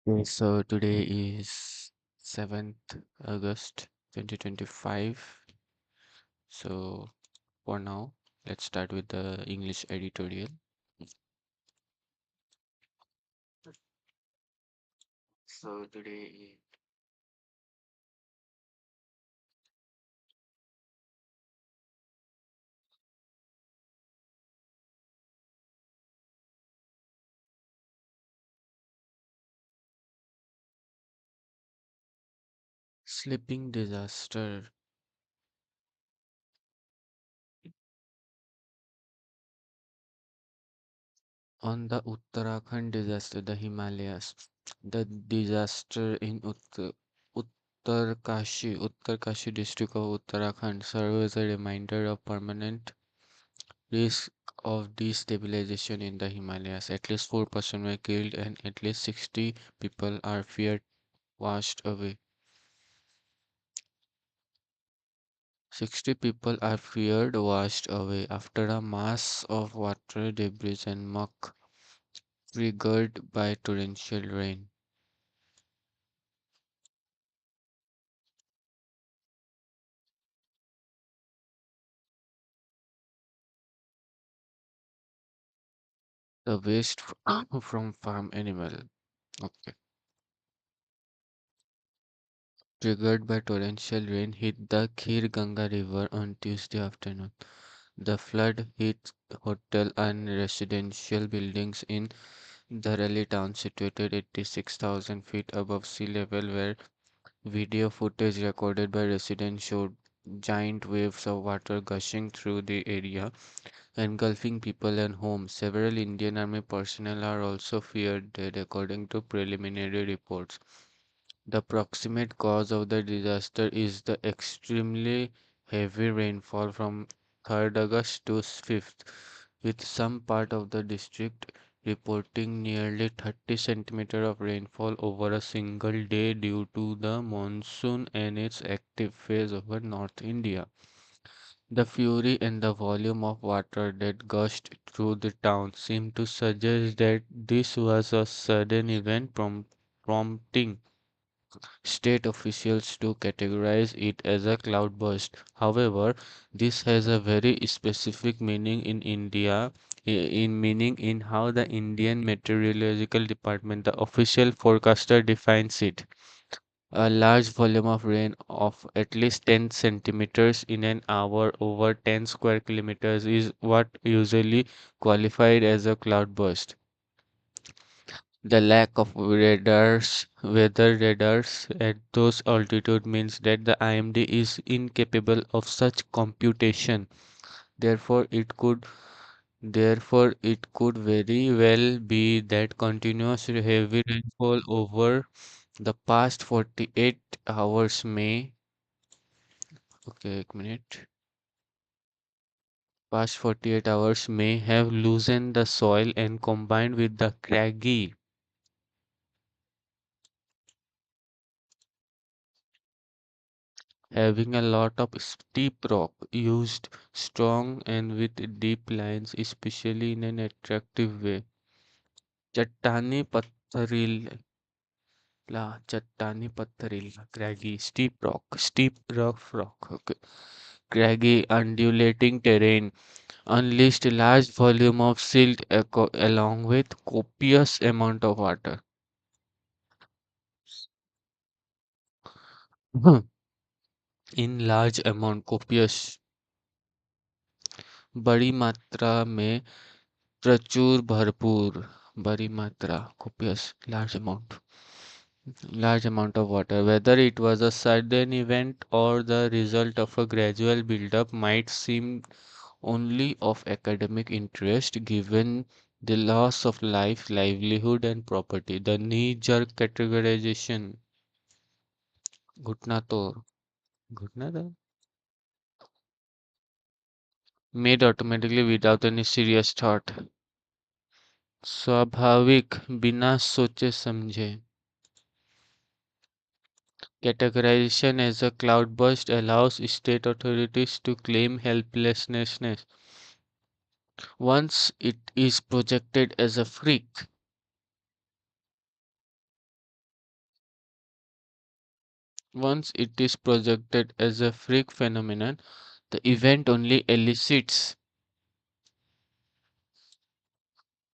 Okay, so today is 7th August 2025. So for now, let's start with the English editorial. So today, sleeping disaster on the Uttarakhand disaster, the Himalayas. The disaster in Uttarkashi district of Uttarakhand serves as a reminder of permanent risk of destabilization in the Himalayas. At least 4% were killed and at least 60 people are feared washed away. 60 people are feared washed away after a mass of water, debris, and muck triggered by torrential rain. The waste from farm animal. Okay. Triggered by torrential rain hit the Khir Ganga River on Tuesday afternoon. The flood hit hotel and residential buildings in Dharali town, situated 86,000 feet above sea level, where video footage recorded by residents showed giant waves of water gushing through the area, engulfing people and homes. Several Indian Army personnel are also feared dead, according to preliminary reports. The proximate cause of the disaster is the extremely heavy rainfall from 3rd August to 5th, with some part of the district reporting nearly 30 centimeters of rainfall over a single day due to the monsoon and its active phase over North India. The fury and the volume of water that gushed through the town seemed to suggest that this was a sudden event prompting state officials to categorize it as a cloudburst. However, this has a very specific meaning in India, in meaning in how the Indian Meteorological Department, the official forecaster, defines it. A large volume of rain of at least 10 centimeters in an hour over 10 square kilometers is what usually qualified as a cloudburst. The lack of weather radars at those altitude means that the IMD is incapable of such computation. Therefore, it could very well be that continuous heavy rainfall over the past 48 hours may, okay, एक minute, past 48 hours may have loosened the soil and combined with the craggy having a lot of steep rock used strong and with deep lines, especially in an attractive way. चट्टानी पत्थरीला चट्टानी पत्थरीला craggy steep rock okay. Craggy undulating terrain unleashed large volume of silt along with copious amount of water. In large amount copious बड़ी मात्रा में प्रचुर भरपूर बड़ी मात्रा copious large amount of water, whether it was a sudden event or the result of a gradual build-up, might seem only of academic interest given the loss of life, livelihood, and property. The knee-jerk categorization घुटना तोड़ घुटना तोड़ made automatically without any serious thought. स्वाभाविक बिना सोचे समझे. Categorization as a cloudburst allows state authorities to claim helplessness once it is projected as a freak. Once it is projected as a freak phenomenon, the event only elicits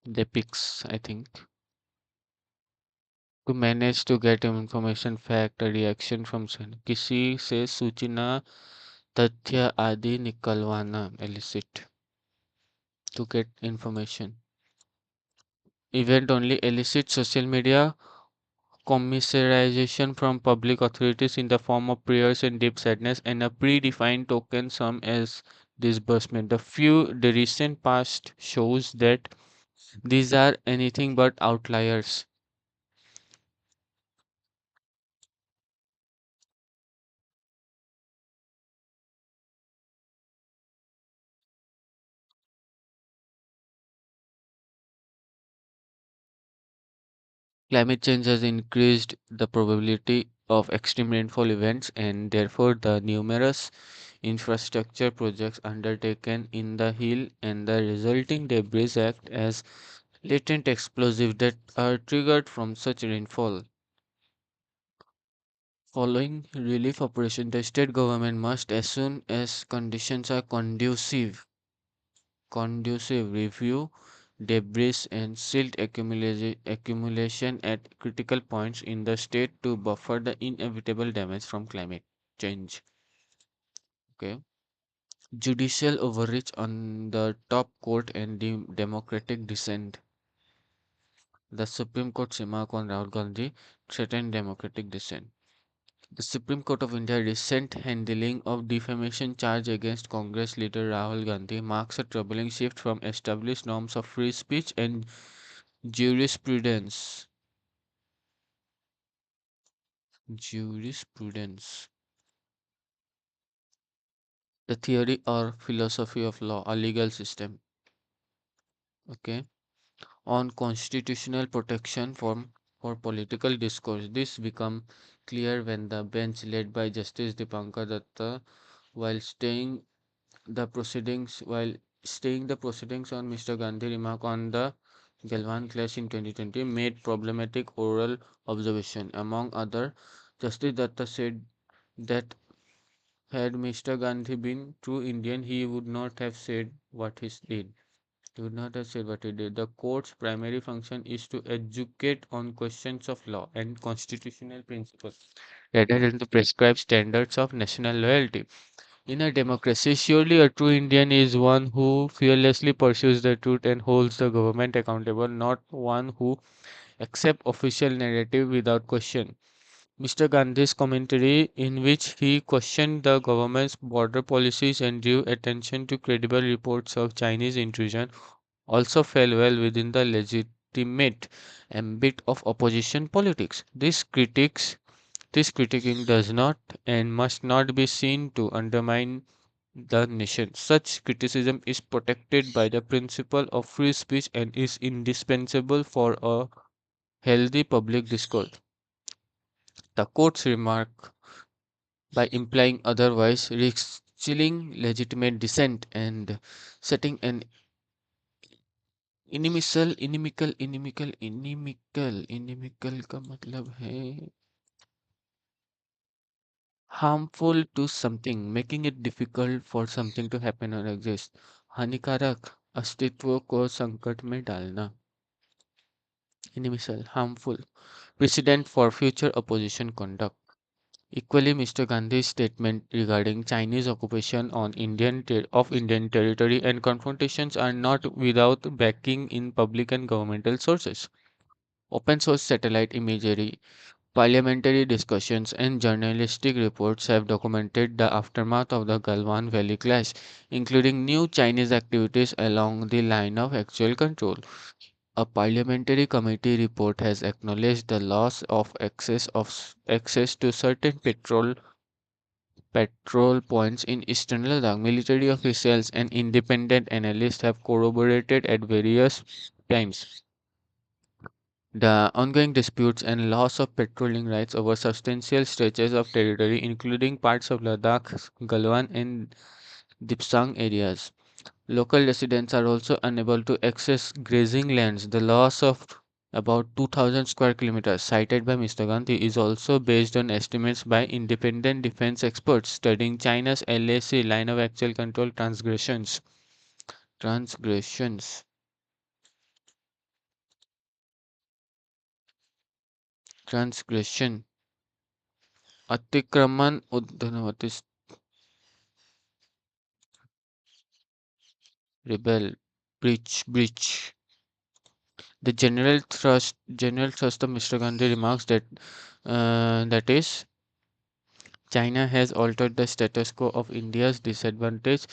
the pics, I think, to manage to get information, fact, a reaction from किसी से सूचना तथ्य आदि निकलवाना elicit to get information. Event only elicits social media commiseration from public authorities in the form of prayers and deep sadness and a predefined token sum as disbursement. The recent past shows that these are anything but outliers. Climate change has increased the probability of extreme rainfall events, and therefore, the numerous infrastructure projects undertaken in the hill and the resulting debris act as latent explosives that are triggered from such rainfall. Following relief operation, the state government must, as soon as conditions are conducive, review debris and silt accumulation at critical points in the state to buffer the inevitable damage from climate change. Okay. Judicial overreach on the top court and democratic dissent. The Supreme Court's remark on Rahul Gandhi threatened democratic dissent. The Supreme Court of India's recent handling of defamation charge against Congress leader Rahul Gandhi marks a troubling shift from established norms of free speech and jurisprudence. Jurisprudence. The theory or philosophy of law, a legal system. Okay. On constitutional protection for political discourse. This become clear when the bench led by Justice Dipankar Datta while staying the proceedings on Mr. Gandhi remark on the Galwan clash in 2020 made problematic oral observation. Among other, Justice Datta said that had Mr. Gandhi been true Indian, he would not have said what he did. He would not have said what he did. The court's primary function is to educate on questions of law and constitutional principles rather than to prescribe standards of national loyalty. In a democracy, surely a true Indian is one who fearlessly pursues the truth and holds the government accountable, not one who accepts official narrative without question. Mr. Gandhi's commentary, in which he questioned the government's border policies and drew attention to credible reports of Chinese intrusion, also fell well within the legitimate ambit of opposition politics. This critiquing does not and must not be seen to undermine the nation. Such criticism is protected by the principle of free speech and is indispensable for a healthy public discourse. The court's remark, by implying otherwise, risks chilling legitimate dissent and setting an inimical का मतलब है harmful to something, making it difficult for something to happen or exist. हानिकारक अस्तित्व को संकट में डालना. Inimical, harmful. Precedent for future opposition conduct. Equally, Mr. Gandhi's statement regarding Chinese occupation of Indian territory and confrontations are not without backing in public and governmental sources. Open source satellite imagery, parliamentary discussions, and journalistic reports have documented the aftermath of the Galwan Valley clash, including new Chinese activities along the line of actual control. A parliamentary committee report has acknowledged the loss of access to certain patrol points in eastern Ladakh. Military officials and independent analysts have corroborated at various times the ongoing disputes and loss of patrolling rights over substantial stretches of territory, including parts of Ladakh, Galwan, and Dipsang areas. Local residents are also unable to access grazing lands. The loss of about 2000 square kilometers, cited by Mr. Gandhi, is also based on estimates by independent defense experts studying China's LAC line of actual control transgressions, transgression, अतिक्रमण उद्घनवती rebel, breach. The general thrust of Mr. Gandhi remarks that is, China has altered the status quo of India's disadvantage,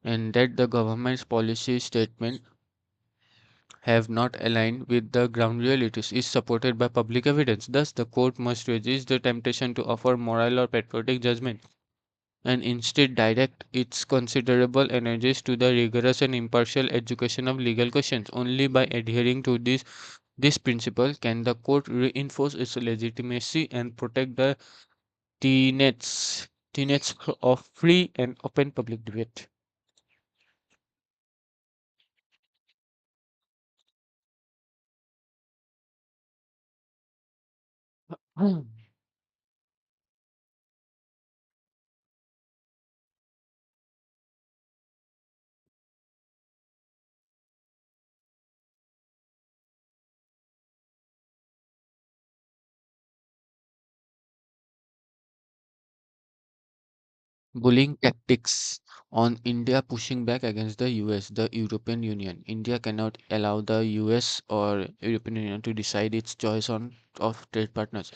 and that the government's policy statement have not aligned with the ground realities is supported by public evidence. Thus, the court must resist the temptation to offer moral or patriotic judgment and instead direct its considerable energies to the rigorous and impartial education of legal questions. Only by adhering to this principle can the court reinforce its legitimacy and protect the tenets of free and open public debate. Bullying tactics on India pushing back against the US, the European Union. India cannot allow the US or European Union to decide its choice of trade partners.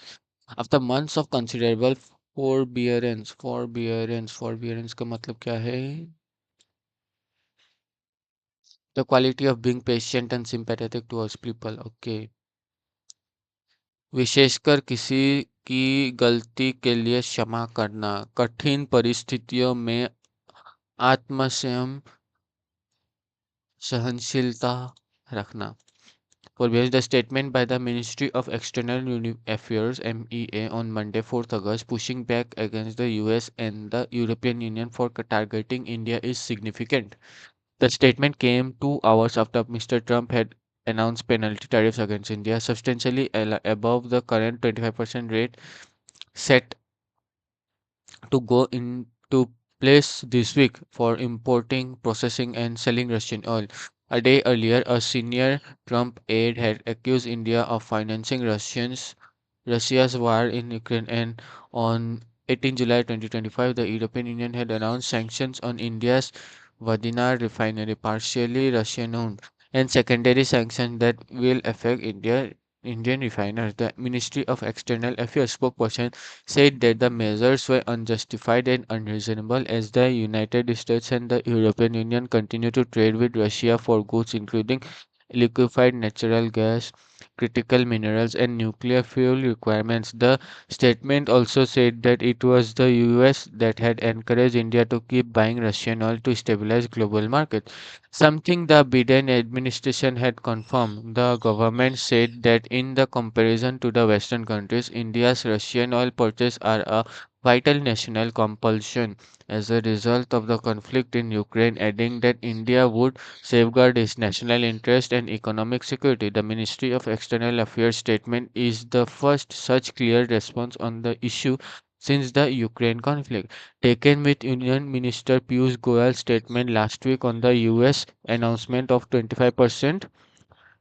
After months of considerable forbearance का मतलब क्या है? The quality of being patient and sympathetic towards people. Okay. विशेषकर किसी की गलती के लिए क्षमा करना, कठिन परिस्थितियों में आत्मसंयम, सहनशीलता रखना. For the statement by the Ministry of External Affairs (MEA) on Monday, 4th August, pushing back against the US and the European Union for targeting India is significant. The statement came 2 hours after Mr. Trump had announced penalty tariffs against India, substantially above the current 25% rate set to go into place this week for importing, processing, and selling Russian oil. A day earlier, a senior Trump aide had accused India of financing Russia's war in Ukraine, and on 18 July 2025, the European Union had announced sanctions on India's Vadinar refinery, partially Russian-owned, and secondary sanctions that will affect Indian refiners. The Ministry of External Affairs spokesperson said that the measures were unjustified and unreasonable as the United States and the European Union continue to trade with Russia for goods including liquefied natural gas, critical minerals, and nuclear fuel requirements. The statement also said that it was the US that had encouraged India to keep buying Russian oil to stabilize global markets, something the Biden administration had confirmed. The government said that in the comparison to the Western countries, India's Russian oil purchases are a vital national compulsion as a result of the conflict in Ukraine, adding that India would safeguard its national interest and economic security. The Ministry of External Affairs statement is the first such clear response on the issue since the Ukraine conflict, taken with Union Minister Piyush Goyal's statement last week on the US announcement of 25%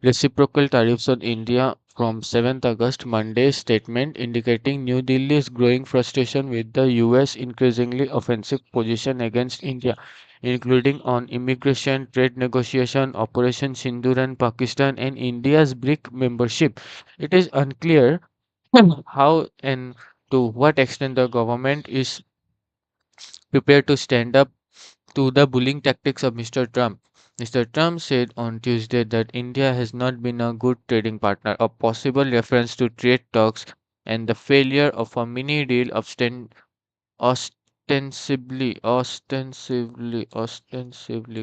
reciprocal tariffs on India from 7th August. Monday's statement indicating New Delhi's growing frustration with the US increasingly offensive position against India, including on immigration, trade negotiation, Operation Sindoor and Pakistan and India's BRIC membership. It is unclear how and to what extent the government is prepared to stand up to the bullying tactics of Mr. Trump. Mr. Trump said on Tuesday that India has not been a good trading partner, a possible reference to trade talks and the failure of a mini deal ostensibly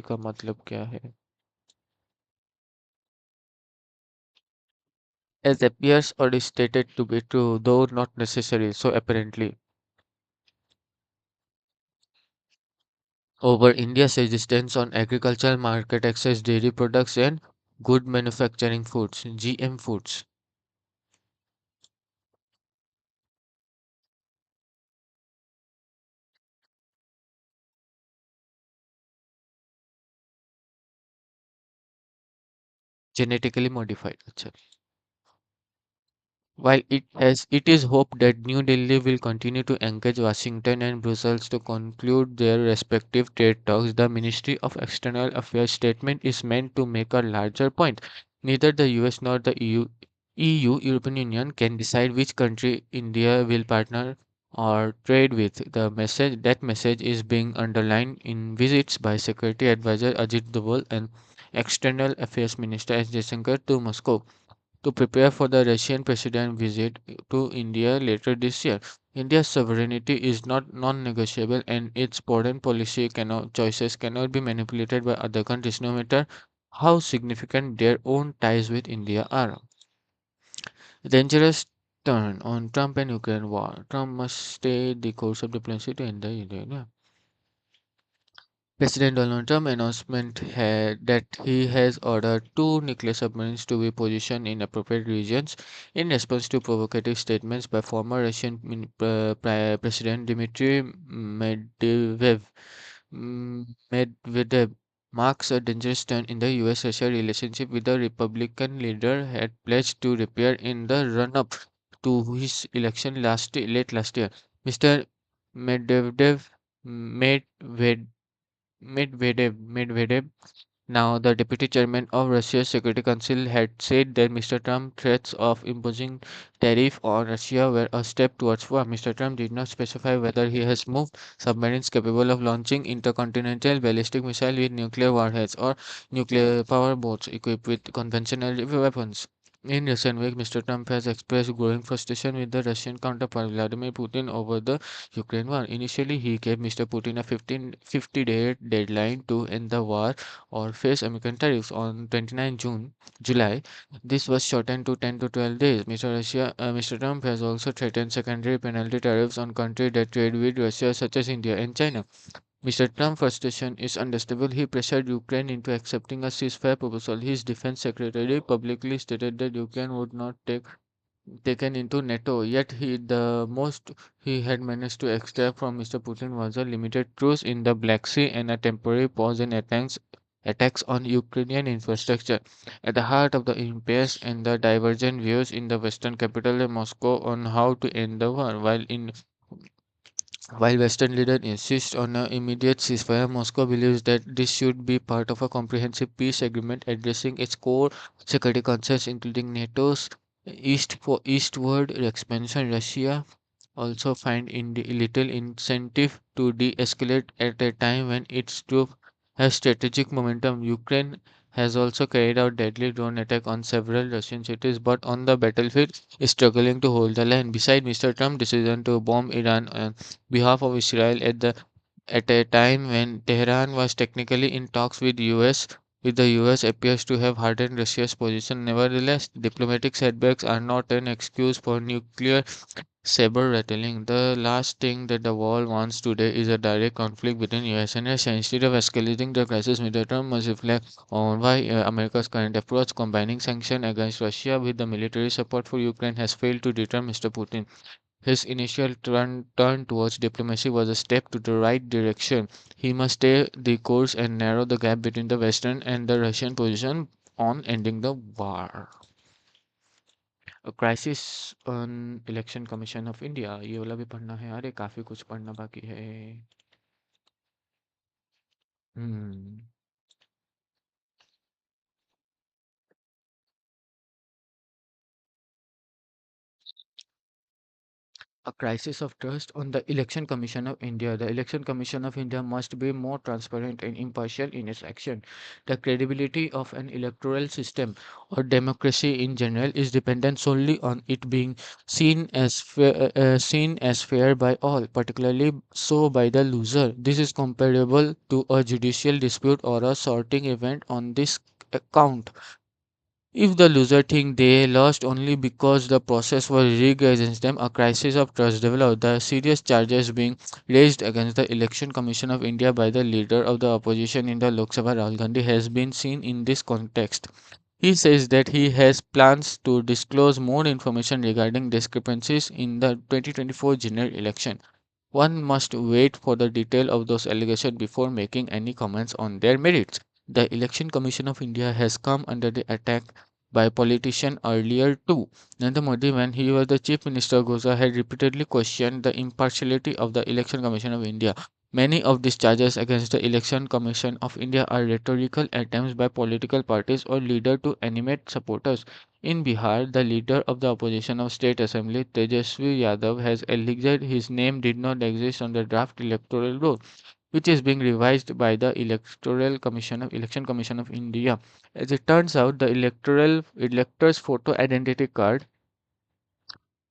का मतलब क्या है? As appears or is stated to be true, though not necessary, so apparently. Over India's resistance on agricultural market access, dairy products, and Good Manufacturing Foods, GM Foods. Genetically modified. अच्छा. While it is hoped that New Delhi will continue to engage Washington and Brussels to conclude their respective trade talks, the Ministry of External Affairs statement is meant to make a larger point. Neither the US nor the European Union, can decide which country India will partner or trade with. That message is being underlined in visits by Security Advisor Ajit Doval and External Affairs Minister S. Jaishankar to Moscow to prepare for the Russian president visit to India later this year. India's sovereignty is not non-negotiable, and its foreign policy choices cannot be manipulated by other countries, no matter how significant their own ties with India are. Dangerous turn on Trump and Ukraine war. Trump must stay the course of diplomacy to end the Ukraine. President Donald Trump announcement that he has ordered two nuclear submarines to be positioned in appropriate regions in response to provocative statements by former Russian President Dmitry Medvedev marks a dangerous turn in the US-Russia relationship, with the Republican leader had pledged to repair in the run-up to his election late last year. Mr. Medvedev made Medvedev, now the deputy chairman of Russia's Security Council, had said that Mr. Trump's threats of imposing tariff on Russia were a step towards war. Mr. Trump did not specify whether he has moved submarines capable of launching intercontinental ballistic missiles with nuclear warheads or nuclear power boats equipped with conventional weapons. In recent weeks, Mr. Trump has expressed growing frustration with the Russian counterpart Vladimir Putin over the Ukraine war. Initially, he gave Mr. Putin a 50-day deadline to end the war or face American tariffs on 29 July. This was shortened to 10 to 12 days. Mr. Trump has also threatened secondary penalty tariffs on countries that trade with Russia, such as India and China. Mr. Trump's frustration is understandable. He pressured Ukraine into accepting a ceasefire proposal. His defense secretary publicly stated that Ukraine would not take taken into NATO, yet the most he had managed to extract from Mr. Putin was a limited truce in the Black Sea and a temporary pause in attacks on Ukrainian infrastructure. At the heart of the impasse and the divergent views in the Western capital of Moscow on how to end the war. While Western leaders insist on an immediate ceasefire, Moscow believes that this should be part of a comprehensive peace agreement addressing its core security concerns, including NATO's eastward expansion. Russia also find little incentive to de-escalate at a time when its troops have strategic momentum. Ukraine has also carried out deadly drone attack on several Russian cities, but on the battlefield is struggling to hold the line. Besides, Mr. Trump's decision to bomb Iran on behalf of Israel at a time when Tehran was technically in talks with the US appears to have hardened Russia's position. Nevertheless, diplomatic setbacks are not an excuse for nuclear saber rattling. The last thing that the world wants today is a direct conflict between US and Russia. Instead of escalating the crisis, Mr. Trump must reflect on why America's current approach, combining sanctions against Russia with the military support for Ukraine, has failed to deter Mr. Putin. His initial turn towards diplomacy was a step to the right direction. He must stay the course and narrow the gap between the Western and the Russian position on ending the war. A crisis on election commission of India, ये वाला भी पढ़ना है यार, ये काफ़ी कुछ पढ़ना बाकी है. हम्म. A crisis of trust on the Election Commission of India. The Election Commission of India must be more transparent and impartial in its action. The credibility of an electoral system or democracy in general is dependent solely on it being seen as fair by all, particularly so by the loser. This is comparable to a judicial dispute or a sorting event on this account. If the loser think they lost only because the process was rigged against them, a crisis of trust developed. The serious charges being raised against the Election Commission of India by the leader of the opposition in the Lok Sabha, Rahul Gandhi, has been seen in this context. He says that he has plans to disclose more information regarding discrepancies in the 2024 general election. One must wait for the detail of those allegations before making any comments on their merits. The Election Commission of India has come under the attack by politicians earlier too. Narendra Modi, when he was the Chief Minister, Goza had repeatedly questioned the impartiality of the Election Commission of India. Many of these charges against the Election Commission of India are rhetorical attempts by political parties or leaders to animate supporters. In Bihar, the leader of the opposition of State Assembly, Tejasvi Yadav, has alleged his name did not exist on the draft electoral roll, which is being revised by the Election Commission of India. As it turns out, the elector's photo identity card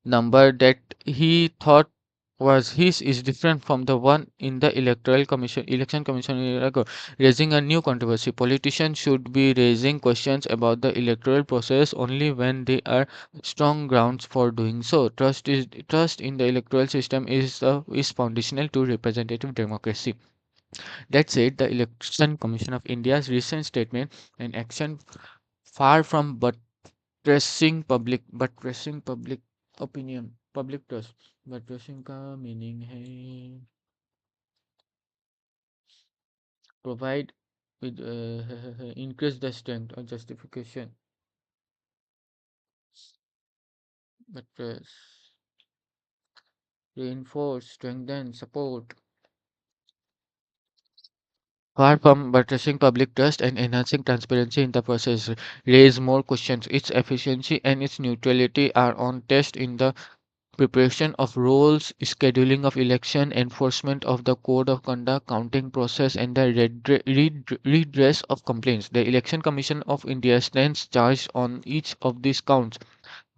number that he thought was his is different from the one in the election commission a year ago, raising a new controversy. Politicians should be raising questions about the electoral process only when there are strong grounds for doing so. Trust in the electoral system is foundational to representative democracy. That said, the Election Commission of India's recent statement and action far from बuttressing public opinion public trust buttressing का meaning है provide with increase the strength or justification buttress reinforce strengthen support. Far from buttressing public trust and enhancing transparency in the process, raise more questions. Its efficiency and its neutrality are on test in the preparation of roles, scheduling of election, enforcement of the code of conduct, counting process, and the redress of complaints. The Election Commission of India stands charged on each of these counts.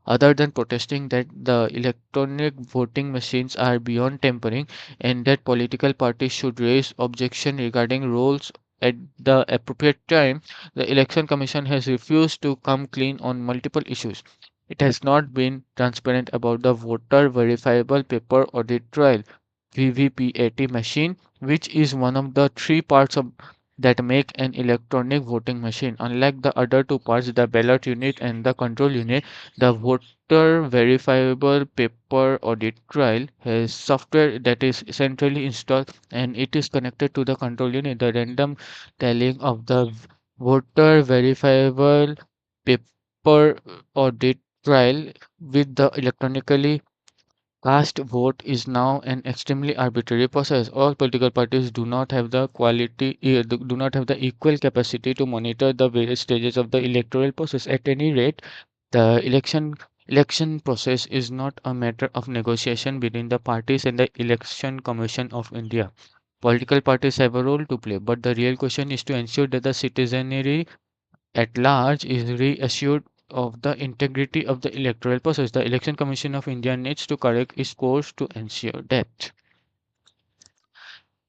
Other than protesting that the electronic voting machines are beyond tampering and that political parties should raise objection regarding roles at the appropriate time, the Election Commission has refused to come clean on multiple issues. It has not been transparent about the voter verifiable paper audit trial VVPAT machine, which is one of the three parts of that make an electronic voting machine. Unlike the other two parts, the ballot unit and the control unit, the voter verifiable paper audit trial has software that is centrally installed and it is connected to the control unit. The random tallying of the voter verifiable paper audit trial with the electronically cast vote is now an extremely arbitrary process. All political parties do not have the equal capacity to monitor the various stages of the electoral process. At any rate, the election process is not a matter of negotiation between the parties and the Election Commission of India. Political parties have a role to play, but the real question is to ensure that the citizenry at large is reassured of the integrity of the electoral process. The Election Commission of India needs to correct its course to ensure that.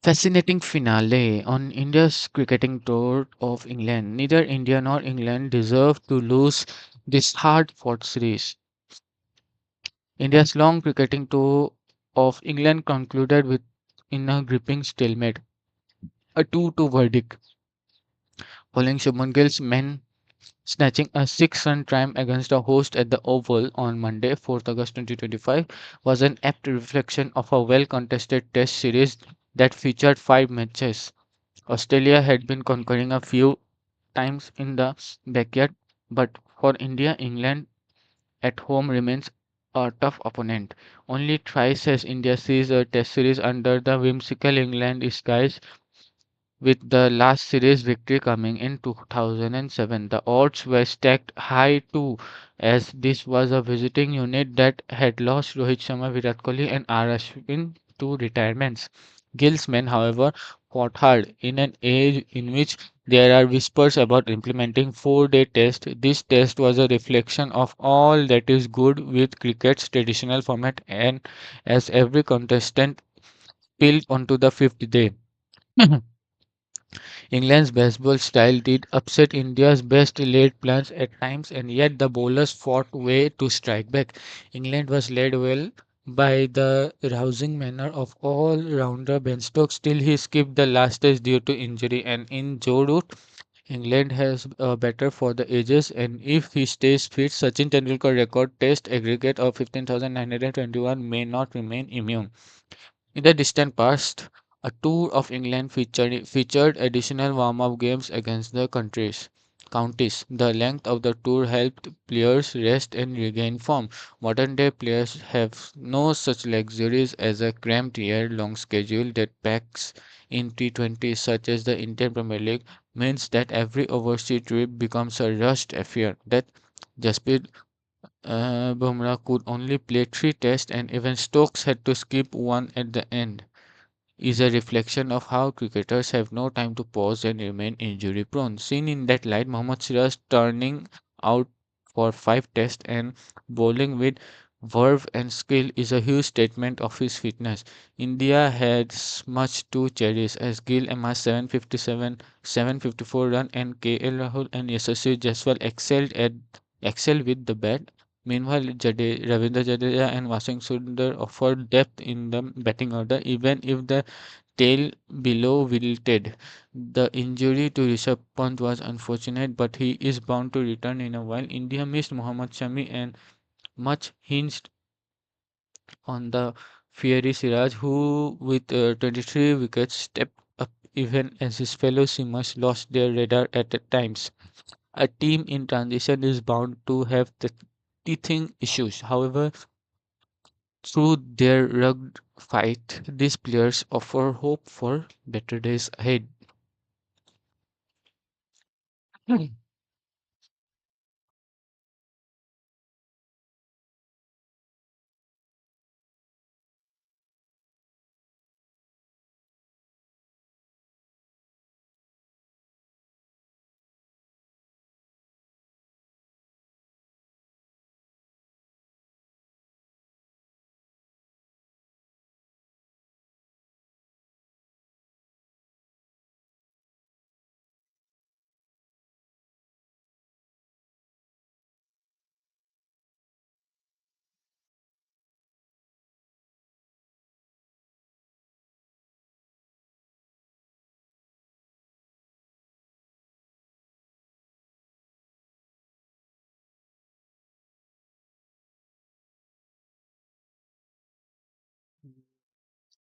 Fascinating finale on India's cricketing tour of England. Neither India nor England deserve to lose this hard fought series. India's long cricketing tour of England concluded with in a gripping stalemate, a 2-2 verdict, following Shubman Gill's men snatching a 6-run triumph against the host at the Oval on Monday, 4th August 2025, was an apt reflection of a well contested Test series that featured 5 matches. Australia had been conquering a few times in the backyard, but for India, England at home remains a tough opponent. Only thrice has India seized a Test series under the whimsical England skies, with the last series victory coming in 2007. The odds were stacked high too, as this was a visiting unit that had lost Rohit Sharma, Virat Kohli, and R. Ashwin to retirements. Gill's men, however, fought hard. In an age in which there are whispers about implementing 4-day test, this test was a reflection of all that is good with cricket's traditional format, and as every contestant spilled onto the fifth day. England's baseball style did upset India's best laid plans at times, and yet the bowlers fought way to strike back. England was led well by the rousing manner of all-rounder Ben Stokes till he skipped the last test due to injury, and in Joe Root, England has better for the ages, and if he stays fit, Sachin Tendulkar record test aggregate of 15,921 may not remain immune. In the distant past, a tour of England featured additional warm-up games against the counties. The length of the tour helped players rest and regain form. Modern-day players have no such luxuries as a cramped year-long schedule that packs in T20s such as the Indian Premier League means that every overseas trip becomes a rushed affair. That Jasprit Bumrah could only play three tests and even Stokes had to skip one at the end is a reflection of how cricketers have no time to pause and remain injury prone. Seen in that light, Mohammad Siraj turning out for five tests and bowling with verve and skill is a huge statement of his fitness. India has much to cherish as Gill amassed 757, 754 run and KL Rahul and Yashasvi Jaiswal excelled with the bat. Meanwhile, Ravindra Jadeja and Washington Sundar offered depth in the batting order, even if the tail below wilted. The injury to Rishabh Pant was unfortunate, but he is bound to return in a while. India missed Mohammad Shami and much hinged on the fiery Siraj, who with 23 wickets stepped up even as his fellow seamers lost their radar at times. A team in transition is bound to have the teething issues. However, through their rugged fight, these players offer hope for better days ahead.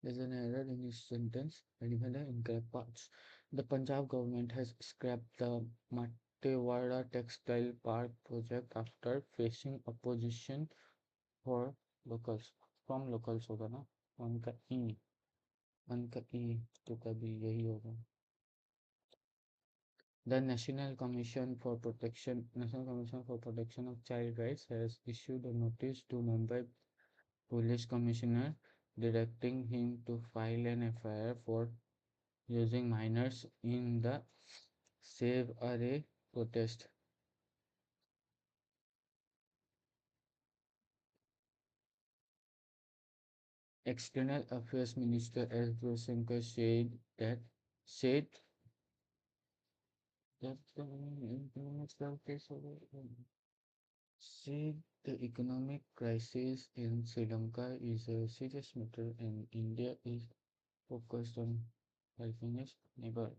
There's an error in his sentence and even the incorrect parts. The Punjab government has scrapped the Matewada Textile Park project after facing opposition for locals from locals होगा ना उनका ई तो कभी यही होगा. The National Commission for Protection of Child Rights has issued a notice to Mumbai Police Commissioner directing him to file an FIR for using minors in the Save Array protest. External Affairs Minister S. Jaishankar said that said the economic crisis in Sri Lanka is a serious matter and India is focused on helping its neighbor.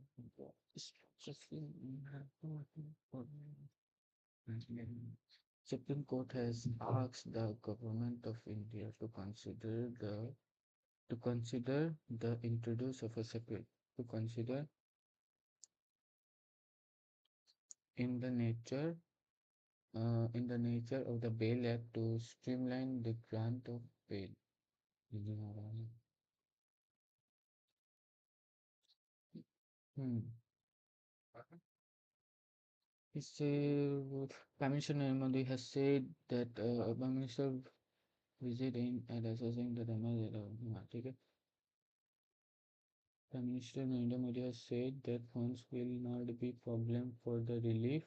Supreme Court has asked the government of India to consider the introduce of a separate to consider in the nature of the Bail Act to streamline the grant of bail. Hmm. Prime Minister Narendra Modi has said that Prime Minister visit in at assessing the damage. ठीक है. Prime Minister Narendra Modi has said that funds will not be problem for the relief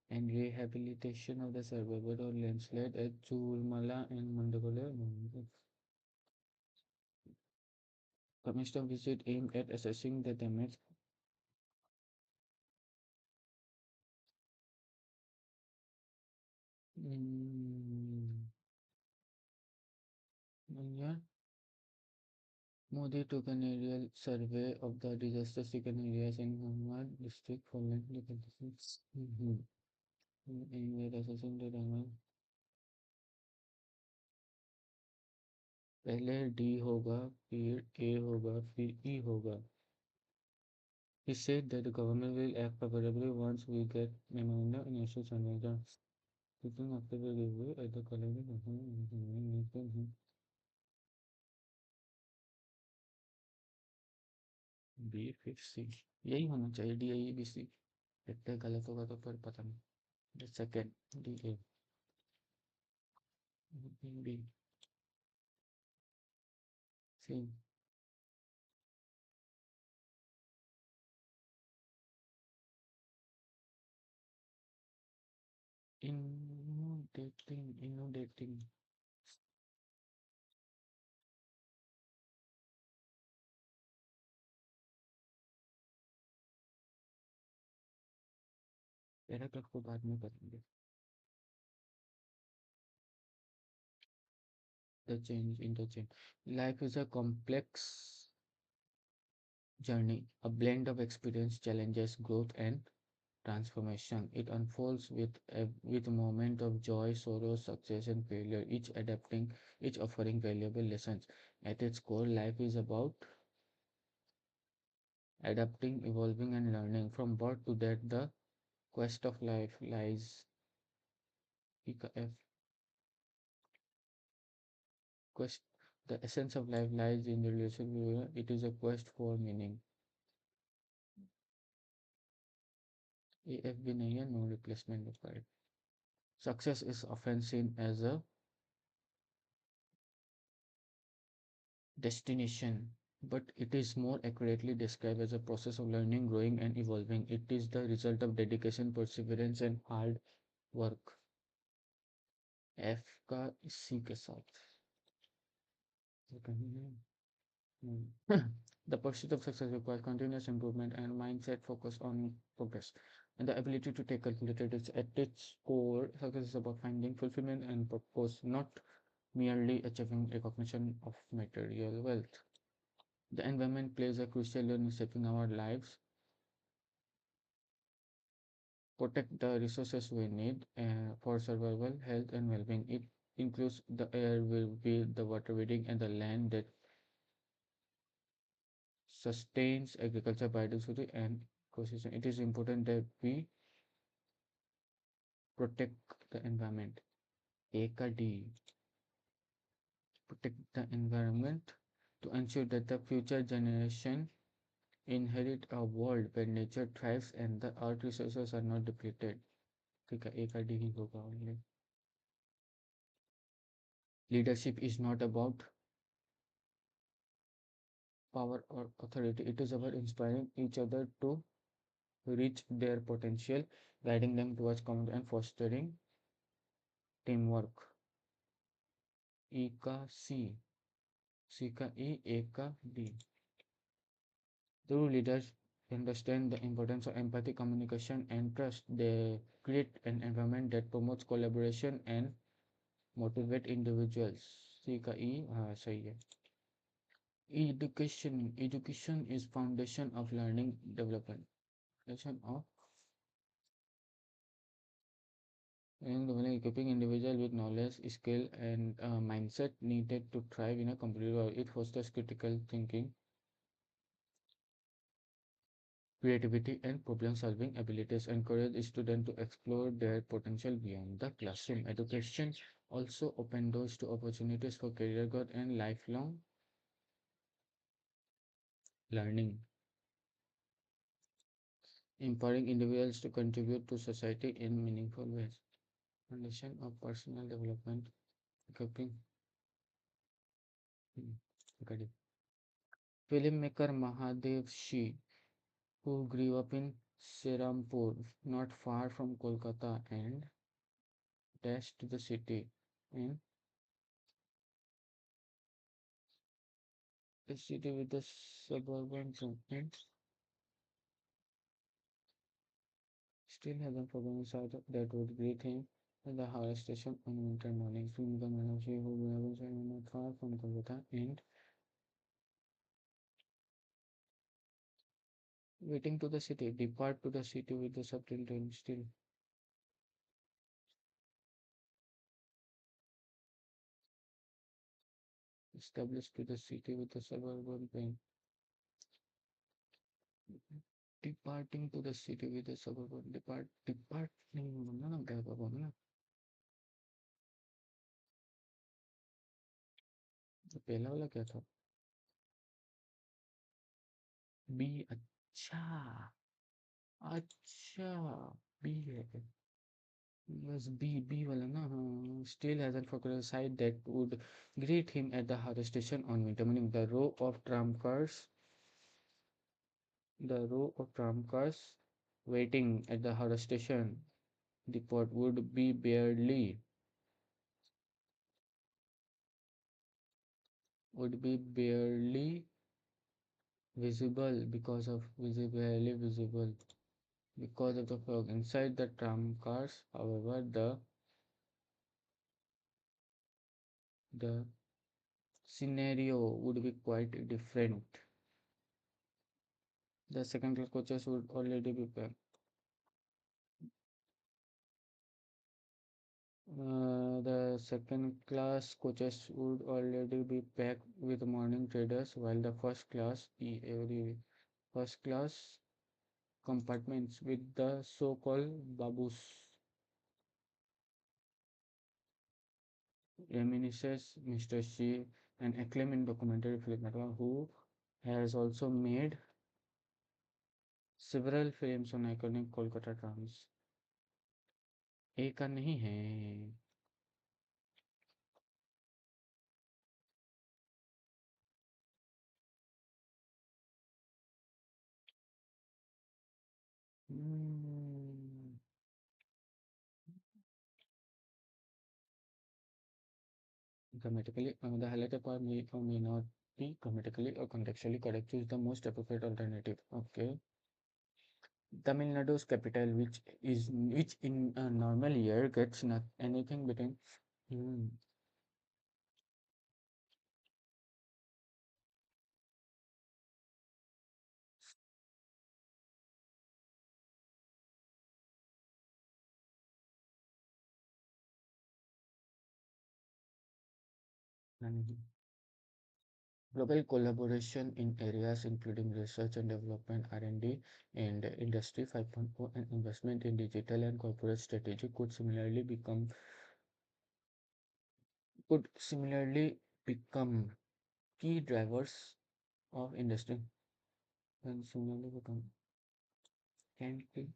and rehabilitation of the survivors of landslide at Churmala and Mandakole. The Minister visit aimed at assessing the damage. Mm, yeah. Modi took an aerial survey of the disaster-stricken areas in Gangwar district following the conditions. In assessing the damage, पहले D होगा फिर ए होगा फिर ई होगा. He said that the government will act favorably once we get memorandum in issue Chandra. Looking after the review at the collective B फिर C यही होना चाहिए डी आई बी सी. देखते हैं गलत होगा तो फिर पता नहीं. Second D A B C inundating. Paragraph को बाद में करेंगे. The change interchange. Life is a complex journey, a blend of experience, challenges, growth, and transformation. It unfolds with a moment of joy, sorrow, success, and failure, each adapting, each offering valuable lessons. At its core, life is about adapting, evolving, and learning. From birth to death, the quest of life lies. F. Quest. The essence of life lies in the relationship. It is a quest for meaning. AF भी नहीं है, no replacement required. Success is often seen as a destination, but it is more accurately described as a process of learning, growing, and evolving. It is the result of dedication, perseverance, and hard work. F का C के साथ. The pursuit of success requires continuous improvement and mindset focus on progress and the ability to take calculated risks. At its core, success is about finding fulfillment and purpose, not merely achieving recognition of material wealth. The environment plays a crucial role in shaping our lives. Protect the resources we need for survival, health, and well-being. It includes the air we breathe, the water we drink, and the land that sustains agriculture, biodiversity, and ecosystem. It is important that we protect the environment. A D. Protect the environment to ensure that the future generation inherit a world where nature thrives and the earth resources are not depleted. ठीक है एक ID ही होगा only. Leadership is not about power or authority. It is about inspiring each other to reach their potential, guiding them towards common and fostering teamwork. E का C, C का E, A का D. True leaders understand the importance of empathy, communication, and trust. They create an environment that promotes collaboration and motivate individuals. C का E, हाँ सही है. Education is foundation of learning development. Foundation of learning development, equipping individual with knowledge, skill, and mindset needed to thrive in a competitive world. It fosters critical thinking, creativity, and problem-solving abilities. Encourage students to explore their potential beyond the classroom. Education also opens doors to opportunities for career growth and lifelong learning, empowering individuals to contribute to society in meaningful ways. Foundation of personal development, equipping. Got it. Filmmaker Mahadev Shi, who grew up in Serampur, not far from Kolkata, and dashed to the city in a city with a suburban footprint, still hasn't forgotten sight that would greet him at the Howrah station on winter mornings. Filmmaker Mahadev Shi, who grew up in Serampur, not far from Kolkata, and Waiting to the city. Depart to the city with the subtle train. Still established to the city with the suburban train. Departing to the city with the suburban. Depart नहीं बोलना ना क्या बोलना ना तो पहला वाला क्या था बी अच्छा अच्छा बी है बस बी वाला ना हाँ still hasn't forgotten a sight that would greet him at the Howrah station on winter morning the row of tram cars waiting at the Howrah station depot would be barely visible because of barely visible because of the fog inside the tram cars. However, the scenario would be quite different. The second class coaches would already be packed. The second class coaches would already be packed with morning traders, while the every first class compartments with the so-called babus reminisces Mr. Shi, an acclaimed documentary filmmaker who has also made several films on iconic Kolkata trams. एक का नहीं है Hmm. Grammatically, the highlighted part may or may not be grammatically or contextually correct. Choose the most appropriate alternative. Okay. Tamil Nadu's capital, which in a normal year gets not anything between. Hmm. And global collaboration in areas including research and development, R&D, and Industry 5.0, and investment in digital and corporate strategy could similarly become key drivers of industry and similarly become can be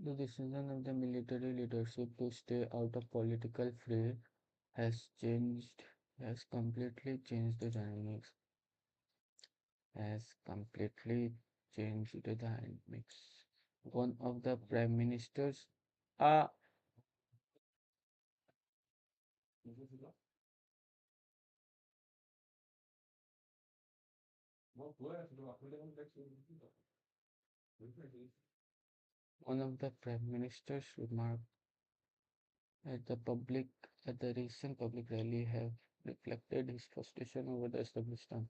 the decision of the military leadership to stay out of political fray has changed has completely changed the dynamics has completely changed the dynamics. One of the prime ministers ah one of the prime ministers remarked at the public at the recent public rally have reflected his frustration over the establishment.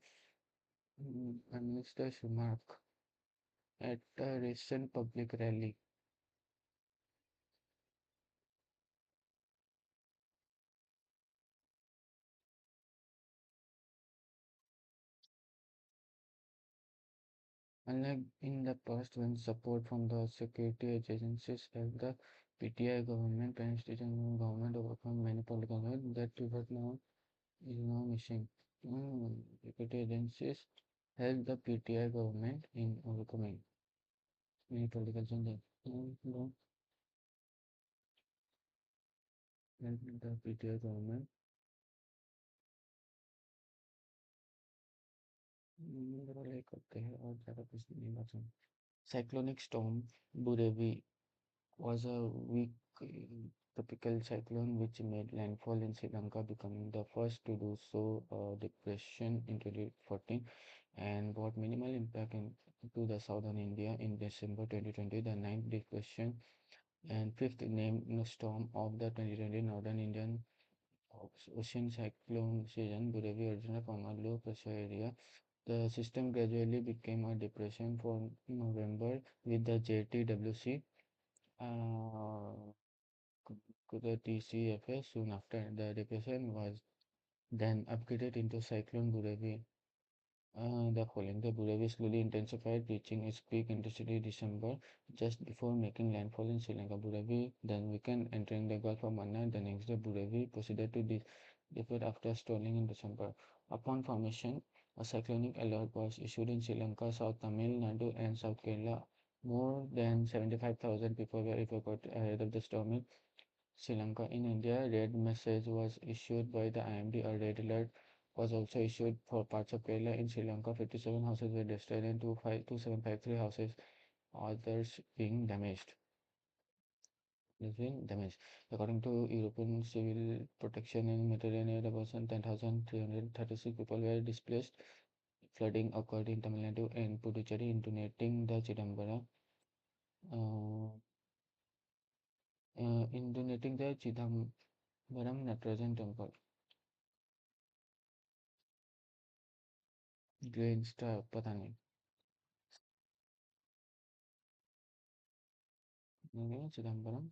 Prime minister's remark at a recent public rally. Unlike in the past, when support from the security agencies helped the PTI government, Palestinian government overcome many political hurdles, that pivot now is now missing. Security agencies helped the PTI government in overcoming many political changes. No, helped the PTI government. लड़ाई करते हैं और ज़्यादा कुछ नहीं बचा. Cyclonic storm Burevi was a weak tropical cyclone which made landfall in Sri Lanka, becoming the first to do so. Depression in 2014 and brought minimal impact to the southern India in December 2020. The ninth depression and fifth named storm of the 2020 northern Indian ocean cyclone season, Burevi originated from a low pressure area. The system gradually became a depression for November with the JTWC uh, the TCFS soon after. The depression was then upgraded into Cyclone Burevi. The following, the Burevi slowly intensified, reaching its peak intensity December, just before making landfall in Sri Lanka. Burevi then weakened, entering the Gulf of Mannar. The next day, Burevi proceeded to defeat after stalling in December. Upon formation, a cyclonic alert was issued in Sri Lanka, South Tamil Nadu, and South Kerala. More than 75,000 people were evacuated ahead of the storm in Sri Lanka. In India, red message was issued by the IMD. A red alert was also issued for parts of Kerala. In Sri Lanka, 57 houses were destroyed and 2753 houses, others being damaged. According to European Civil Protection in Mediterranean, about 10,336 people were displaced. Flooding occurred in Tamil Nadu and Puducherry, uh, inundating the Chidambaram Natarajan temple. Grain star, पता नहीं. Chidambaram.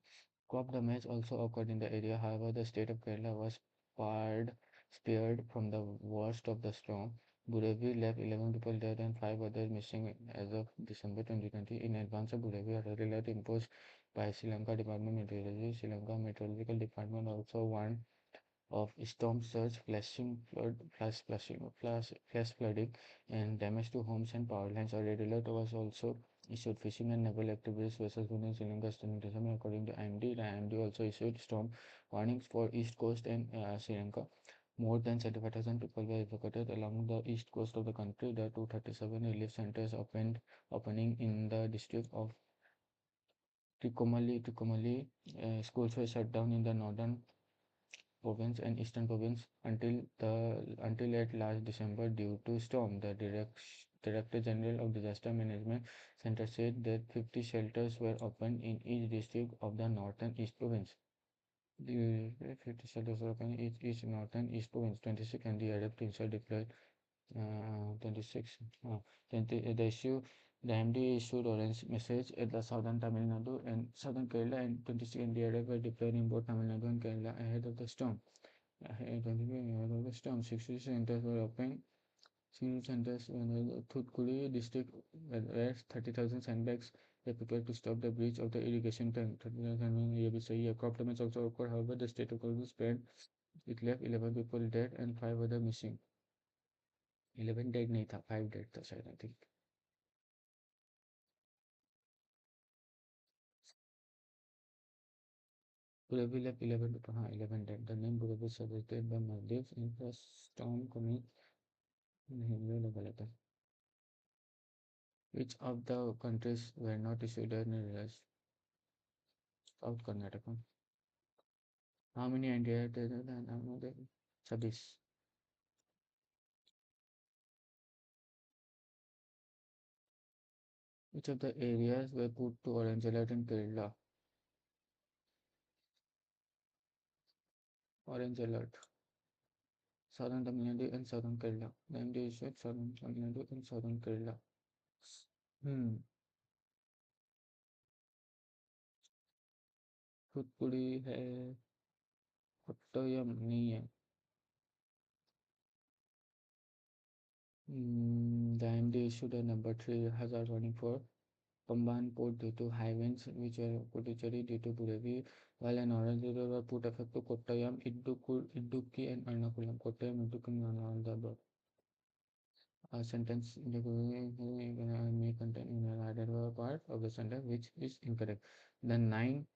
Crop damage also occurred in the area. However, the state of Kerala was spared from the worst of the storm. Burevi left 11 people dead and 5 others missing as of December 2020. In advance of Burevi, a red alert imposed by Sri Lanka Department of Meteorology. Sri Lanka Meteorological Department also warned of storm surge, flash flooding, and damage to homes and power lines. A red alert was also issued fishing and naval activities vessels within Sri Lanka starting December. According to IMD, the IMD also issued storm warnings for East Coast and Sri Lanka. More than 75,000 people were evacuated along the east coast of the country. The 237 relief centers opening in the district of Trikomali. Schools were shut down in the northern province and eastern province until at last December due to storm. The Director General of Disaster Management Center said that 50 shelters were opened in each district of the northern east province. The 50 shelters were opened in each northern east province. 26 and the Arab Teams deployed. 26. 20, the MD issued orange message at the southern Tamil Nadu and southern Kerala, and 26 and the Arab were deployed in both Tamil Nadu and Kerala ahead of the storm. Ahead of the storm, 60 centers were opened. 60 centers in the Thoothukudi district where 30,000 sandbags were prepared to stop the breach of the irrigation tank. 30,000 crop damage also occurred. However, the state of Kerala was spared. It left 11 people dead and 5 other missing. 11 dead नहीं था, 5 dead था शायद, I think. Burevi left 11 people, 11 dead. The name Burevi suggested by Maldives in the storm coming नहीं गलत है. Which of the countries were not issued an arrest? South Karnataka. How many India did another? 26. Which of the areas were put to orange alert in Kerala? Orange alert. Southern Tamil Nadu and Southern Kerala. The MD issued Southern Tamil Nadu and Southern Kerala. Thoothukudi है, कोट्टयम नहीं है. The MD issued a number 3 hazard warning for Pamban port due to high winds, which were Puducherry due to Burevi, while an orange alert was put effect to Kottayam, Idukki, and Ernakulam. Kottayam, Idukki, and all the above. A sentence may contain an part of the sentence which is incorrect. The ninth,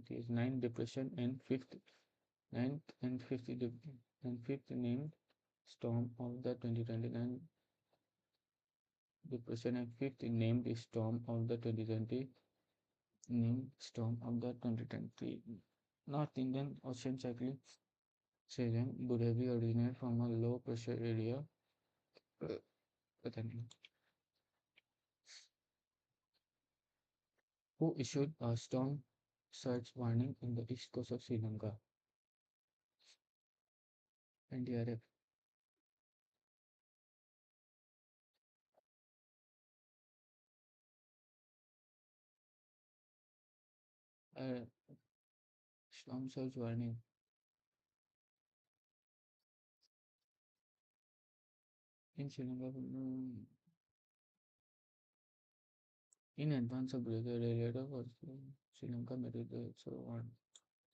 is ninth depression and fifth named storm of the 2029 depression and fifth named storm of the 2020 named storm of the 2020 North Indian Ocean cyclone season. Burevi originated from a low pressure area. Who issued a storm Search warning in the east coast of Sri Lanka. NDRF. Uh, Storm surge warning in Sri Lanka. In advance of breaker alert of Sri Lanka Metro so one.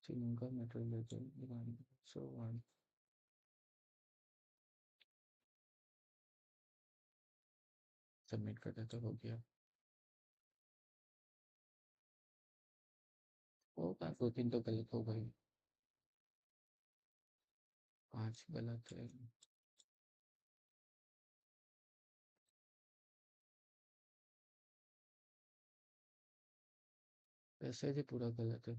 Sri Lanka Metro one. So one. Submit कर देता हो गया वो दो तीन तो गलत हो गई 5 गलत है वैसे ही पूरा गलत है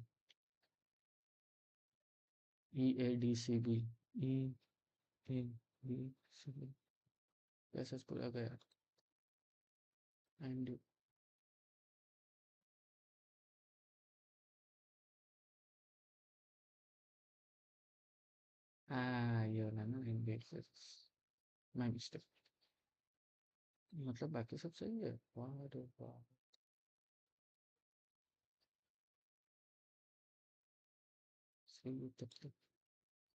EADCB EADCB वैसे पूरा गया एंड ये ना ना इंडेक्स माय मिस्टेक मतलब बाकी सब सही है वाह अरे वाह सही है तब तक